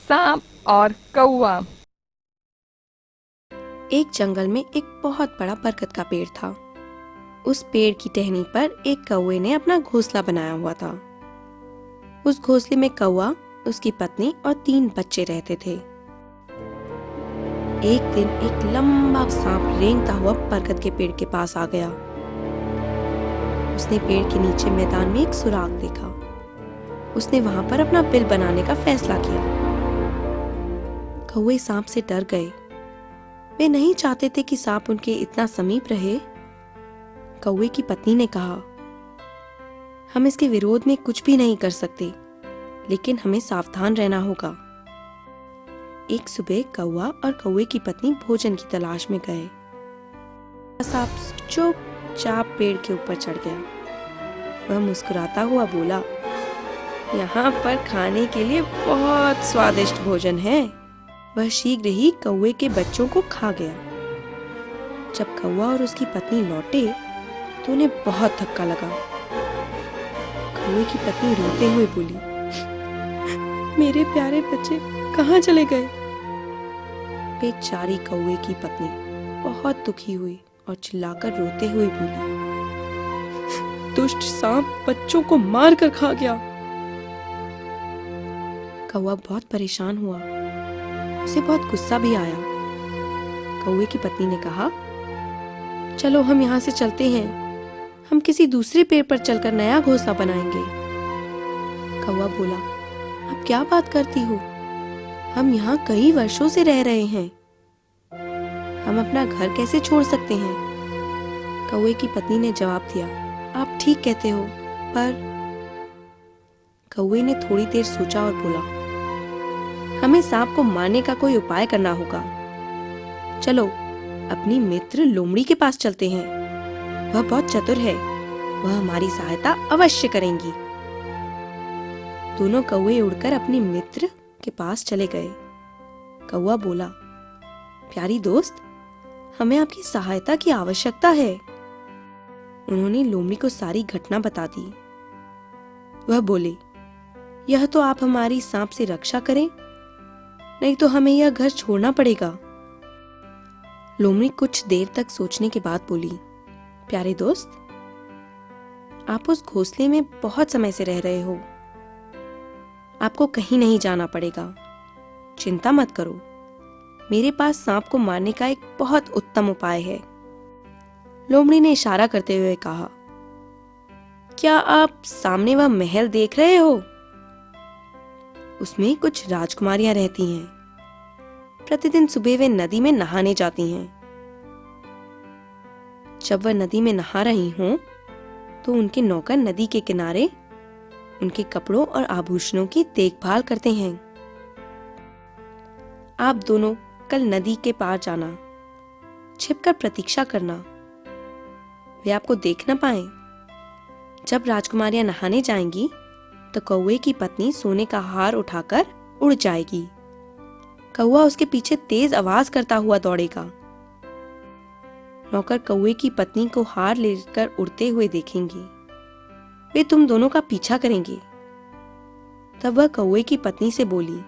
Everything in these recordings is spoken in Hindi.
सांप और कौवा। एक जंगल में एक बहुत बड़ा बरगद का पेड़ था। उस पेड़ की टहनी पर एक कौवे ने अपना घोंसला बनाया हुआ था। उस घोंसले में कौवा, उसकी पत्नी और 3 बच्चे रहते थे। एक दिन एक लंबा सांप रेंगता हुआ बरगद के पेड़ के पास आ गया। उसने पेड़ के नीचे मैदान में एक सुराग देखा। उसने वहां पर अपना बिल बनाने का फैसला किया। कौवे सांप से डर गए। वे नहीं चाहते थे कि सांप उनके इतना समीप रहे। कौवे की पत्नी ने कहा, हम इसके विरोध में कुछ भी नहीं कर सकते, लेकिन हमें सावधान रहना होगा। एक सुबह कौवा और कौवे की पत्नी भोजन की तलाश में गए। सांप चुपचाप पेड़ के ऊपर चढ़ गया। वह मुस्कुराता हुआ बोला, यहाँ पर खाने के लिए बहुत स्वादिष्ट भोजन है। वह शीघ्र ही कौवे के बच्चों को खा गया। जब कौवा और उसकी पत्नी लौटे तो उन्हें बहुत धक्का लगा। कौवे की पत्नी रोते हुए बोली, मेरे प्यारे बच्चे कहाँ चले गए? बेचारी कौवे की पत्नी बहुत दुखी हुई और चिल्लाकर रोते हुए बोली, दुष्ट सांप बच्चों को मार कर खा गया। कौवा बहुत परेशान हुआ। उसे बहुत गुस्सा भी आया। कौवे की पत्नी ने कहा, चलो हम यहाँ से चलते हैं। हम किसी दूसरे पेड़ पर चलकर नया घोंसला बनाएंगे। कौवा बोला, अब क्या बात करती हो? हम यहाँ कई वर्षों से रह रहे हैं। हम अपना घर कैसे छोड़ सकते हैं? कौवे की पत्नी ने जवाब दिया, आप ठीक कहते हो, पर कौवे ने थोड़ी देर सोचा और बोला, हमें सांप को मारने का कोई उपाय करना होगा। चलो अपनी मित्र लोमड़ी के पास चलते हैं। वह बहुत चतुर है। वह हमारी सहायता अवश्य करेंगी। दोनों कौवे उड़कर अपने मित्र के पास चले गए। कौवा बोला, प्यारी दोस्त, हमें आपकी सहायता की आवश्यकता है। उन्होंने लोमड़ी को सारी घटना बता दी। वह बोले, यह तो आप हमारी सांप से रक्षा करें, नहीं तो हमें यह घर छोड़ना पड़ेगा। लोमड़ी कुछ देर तक सोचने के बाद बोली, प्यारे दोस्त, आप उस घोंसले में बहुत समय से रह रहे हो। आपको कहीं नहीं जाना पड़ेगा। चिंता मत करो। मेरे पास सांप को मारने का एक बहुत उत्तम उपाय है। लोमड़ी ने इशारा करते हुए कहा, क्या आप सामने वह महल देख रहे हो? उसमें कुछ राजकुमारियां रहती हैं। प्रतिदिन सुबह वे नदी में नहाने जाती हैं। जब वह नदी में नहा रही हों, तो उनके नौकर नदी के किनारे उनके कपड़ों और आभूषणों की देखभाल करते हैं। आप दोनों कल नदी के पार जाना, छिपकर प्रतीक्षा करना। वे आपको देख न पाए। जब राजकुमारियां नहाने जाएंगी, तो कौवे की पत्नी सोने का हार उठाकर उड़ जाएगी। कौवा उसके पीछे तेज आवाज करता हुआ दौड़ेगा। नौकर कौवे की पत्नी को हार लेकर उड़ते हुए देखेंगे। वे तुम दोनों का पीछा करेंगे। तब वह कौवे की पत्नी से बोली,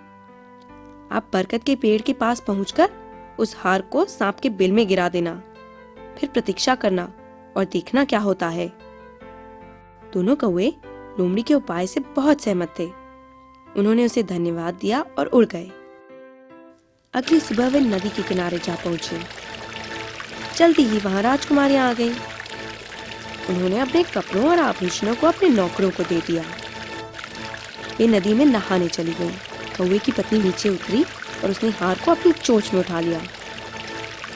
आप बरगद के पेड़ के पास पहुंचकर उस हार को सांप के बिल में गिरा देना। फिर प्रतीक्षा करना और देखना क्या होता है। दोनों कौवे लोमड़ी के उपाय से बहुत सहमत थे। उन्होंने उसे धन्यवाद दिया और उड़ गए। अगली सुबह वे नदी के किनारे जा पहुंचे। जल्दी ही वहां राजकुमारियां आ गईं। उन्होंने अपने कपड़ों और आभूषणों को अपने नौकरों को दे दिया। वे नदी में नहाने चली गईं। कौवे की पत्नी नीचे उतरी और उसने हार को अपनी चोंच में उठा लिया।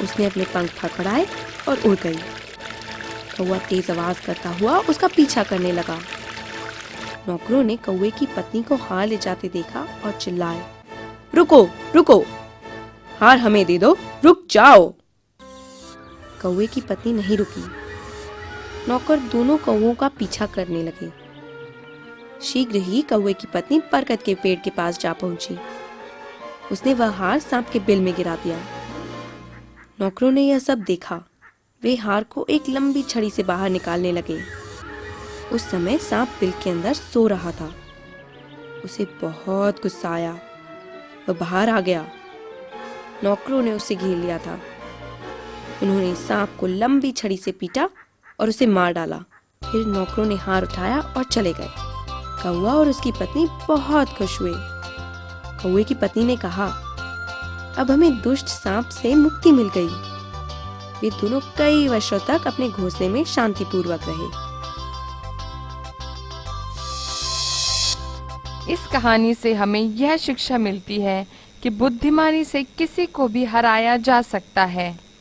उसने अपने पंख फड़फड़ाए और उड़ गई। कौवा तेज आवाज करता हुआ उसका पीछा करने लगा। नौकरों ने कौवे की पत्नी को हार ले जाते देखा और चिल्लाए, रुको रुको, हार हमें दे दो, रुक जाओ। कौवे की पत्नी नहीं रुकी। नौकर दोनों कौवों का पीछा करने लगे। शीघ्र ही कौवे की पत्नी बरगद के पेड़ के पास जा पहुंची। उसने वह हार सांप के बिल में गिरा दिया। नौकरों ने यह सब देखा। वे हार को एक लंबी छड़ी से बाहर निकालने लगे। उस समय सांप बिल के अंदर सो रहा था। उसे बहुत गुस्सा आया। वह बाहर आ गया। नौकरों ने उसे घेर लिया था। उन्होंने सांप को लंबी छड़ी से पीटा और उसे मार डाला। फिर नौकरों ने हार उठाया और चले गए। कौवा और उसकी पत्नी बहुत खुश हुए। कौवे की पत्नी ने कहा, अब हमें दुष्ट सांप से मुक्ति मिल गई। वे दोनों कई वर्षों तक अपने घोंसले में शांतिपूर्वक रहे। इस कहानी से हमें यह शिक्षा मिलती है कि बुद्धिमानी से किसी को भी हराया जा सकता है।